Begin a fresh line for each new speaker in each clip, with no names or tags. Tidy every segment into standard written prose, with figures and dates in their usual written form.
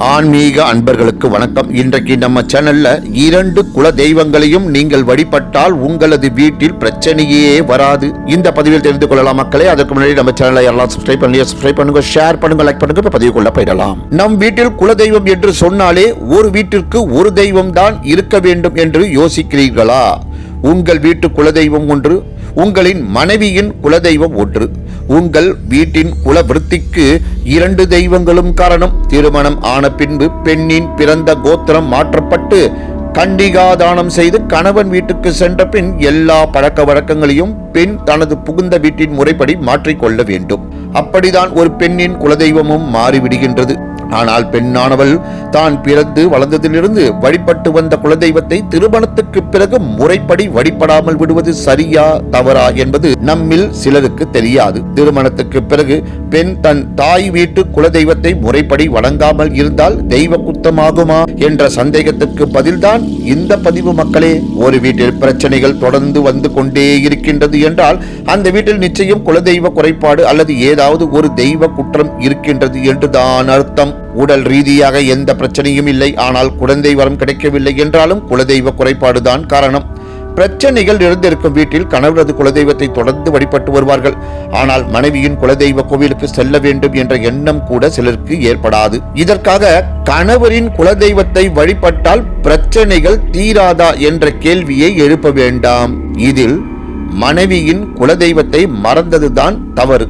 ஆன்மீக அன்பர்களுக்கு வணக்கம். இன்றைக்கு நம்ம சேனல்ல 2 குல தெய்வங்களையும் நீங்கள் வழிபட்டால் உங்களது வீட்டில் பிரச்சனையே வராது. இந்த பதிவில் தெரிந்து கொள்ளலாம் மக்களே. அதற்கு முன்னாடி நம்ம சேனலை யாரெல்லாம் சப்ஸ்கிரைப் பண்ணுங்க, ஷேர் பண்ணுங்க, லைக் பண்ணுங்க. பதிவுக்குள்ள போயிடலாம். நம் வீட்டில் குல தெய்வம் என்று சொன்னாலே ஒரு வீட்டிற்கு ஒரு தெய்வம் தான் இருக்க வேண்டும் என்று யோசிக்கிறீர்களா? உங்கள் வீட்டு குலதெய்வம் ஒன்று, உங்களின் மனைவியின் குலதெய்வம் ஒன்று. உங்கள் வீட்டின் குல விருத்திக்கு 2 தெய்வங்களும் காரணம். திருமணம் ஆன பின்பு பெண்ணின் பிறந்த கோத்திரம் மாற்றப்பட்டு கண்டிகாதானம் செய்து கணவன் வீட்டுக்கு சென்ற பின் எல்லா பழக்க வழக்கங்களையும் பெண் தனது புகுந்த வீட்டின் முறைப்படி மாற்றிக்கொள்ள வேண்டும். அப்படிதான் ஒரு பெண்ணின் குலதெய்வமும் மாறிவிடுகின்றது. ஆனால் பெண்ணானவள் தான் பிறந்து வளர்ந்ததிலிருந்து வழிபட்டு வந்த குலதெய்வத்தை திருமணத்துக்கு பிறகு முறைப்படி வழிபடாமல் விடுவது சரியா தவறா என்பது நம்மில் சிலருக்கு தெரியாது. திருமணத்துக்கு பிறகு பெண் தன் தாய் வீட்டு குலதெய்வத்தை முறைப்படி வணங்காமல் இருந்தால் தெய்வ குத்தமாகுமா என்ற சந்தேகத்துக்கு பதில்தான் இந்த பதிவு மக்களே. ஒரு வீட்டில் பிரச்சனைகள் தொடர்ந்து வந்து கொண்டே இருக்கின்றது என்றால் அந்த வீட்டில் நிச்சயம் குலதெய்வ குறைபாடு அல்லது ஏதாவது ஒரு தெய்வ குற்றம் இருக்கின்றது என்றுதான் அர்த்தம். உடல் ரீதியாக எந்த பிரச்சனையும் இல்லை, ஆனால் குழந்தை வரம் கிடைக்கவில்லை என்றாலும் குலதெய்வ குறைபாடுதான் காரணம். பிரச்சனைகள் இருந்திருக்கும் வீட்டில் கணவரது குலதெய்வத்தை தொடர்ந்து வழிபட்டு வருவார்கள். ஆனால் மனைவியின் குலதெய்வ கோவிலுக்கு செல்ல வேண்டும் என்ற எண்ணம் கூட சிலருக்கு ஏற்படாது. இதற்காக கணவரின் குலதெய்வத்தை வழிபட்டால் பிரச்சனைகள் தீராதா என்ற கேள்வியை எழுப்ப வேண்டாம். இதில் மனைவியின் குலதெய்வத்தை மறந்ததுதான் தவறு.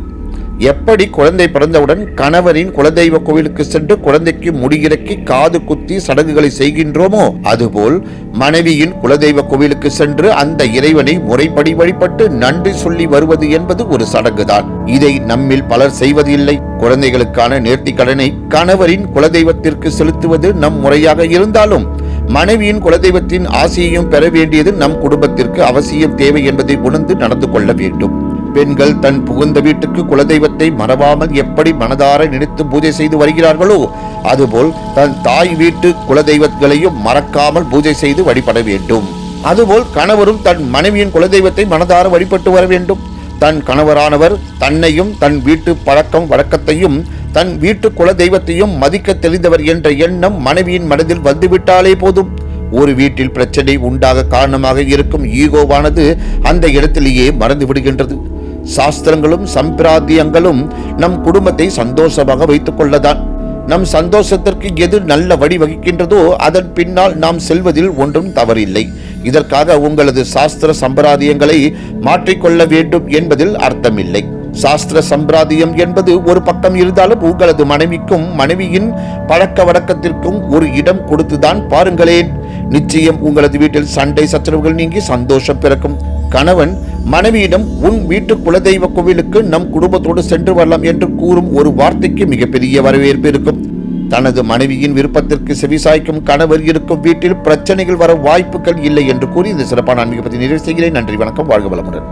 எப்படி குழந்தை பிறந்தவுடன் கணவரின் குலதெய்வ கோவிலுக்கு சென்று குழந்தைக்கு முடியிறக்கி காது குத்தி சடங்குகளை செய்கின்றோமோ, அதுபோல் மனைவியின் குலதெய்வ கோவிலுக்கு சென்று அந்த இறைவனை முறைப்படி வழிபட்டு நன்றி சொல்லி வருவது என்பது ஒரு சடங்குதான். இதை நம்மில் பலர் செய்வது இல்லை. குழந்தைகளுக்கான நேர்த்தி கடனை கணவரின் குலதெய்வத்திற்கு செலுத்துவது நம் முறையாக இருந்தாலும் மனைவியின் குலதெய்வத்தின் ஆசையையும் பெற வேண்டியது நம் குடும்பத்திற்கு அவசியம் தேவை என்பதை உணர்ந்து நடந்து கொள்ள வேண்டும். பெண்கள் தன் புகுந்த வீட்டுக்கு குலதெய்வத்தை மறவாமல் எப்படி மனதார நினைத்து பூஜை செய்து வருகிறார்களோ, அதுபோல் தன் தாய் வீட்டு குலதெய்வங்களையும் மறக்காமல் பூஜை செய்து வழிபட வேண்டும். அதுபோல் கணவரும் தன் மனைவியின் குலதெய்வத்தை மனதார வழிபட்டு வர வேண்டும். தன் கணவரானவர் தன்னையும் தன் வீட்டு பழக்கம் வழக்கத்தையும் தன் வீட்டு குலதெய்வத்தையும் மதிக்க தெரிந்தவர் என்ற எண்ணம் மனைவியின் மனதில் வந்துவிட்டாலே போதும். ஒரு வீட்டில் பிரச்சனை உண்டாக காரணமாக இருக்கும் ஈகோவானது அந்த இடத்திலேயே மறந்து விடுகின்றது. சாஸ்திரங்களும் சம்பிரதாயங்களும் நம் குடும்பத்தை சந்தோஷமாக வைத்துக் கொள்ளதான். நம் சந்தோஷத்திற்கு எது நல்ல வழி வகிக்கின்றதோ அதன் பின்னால் நாம் செல்வதில் ஒன்றும் தவறில்லை. இதற்காக உங்களது சாஸ்திர சம்பிரதாயங்களை மாற்றிக்கொள்ள வேண்டும் என்பதில் அர்த்தமில்லை. சாஸ்திர சம்பிரதாயம் என்பது ஒரு பக்கம் இருந்தாலும் உங்களது மனைவிக்கும் மனைவியின் பழக்க வழக்கத்திற்கும் ஒரு இடம் கொடுத்துதான் பாருங்களேன். நிச்சயம் உங்களது வீட்டில் சண்டை சச்சரவுகள் நீங்கி சந்தோஷம் பிறக்கும். கணவன் மனைவியிடம் உன் வீட்டு குலதெய்வ கோவிலுக்கு நம் குடும்பத்தோடு சென்று வரலாம் என்று கூறும் ஒரு வார்த்தைக்கு மிகப்பெரிய வரவேற்பு இருக்கும். தனது மனைவியின் விருப்பத்திற்கு செவிசாய்க்கும் கணவர் இருக்கும் வீட்டில் பிரச்சனைகள் வர வாய்ப்புகள் இல்லை என்று கூறி இந்த சிறப்பான ஆன்மீக பற்றி நிறைவு செய்கிறேன். நன்றி, வணக்கம், வாழ்க வளமுடன்.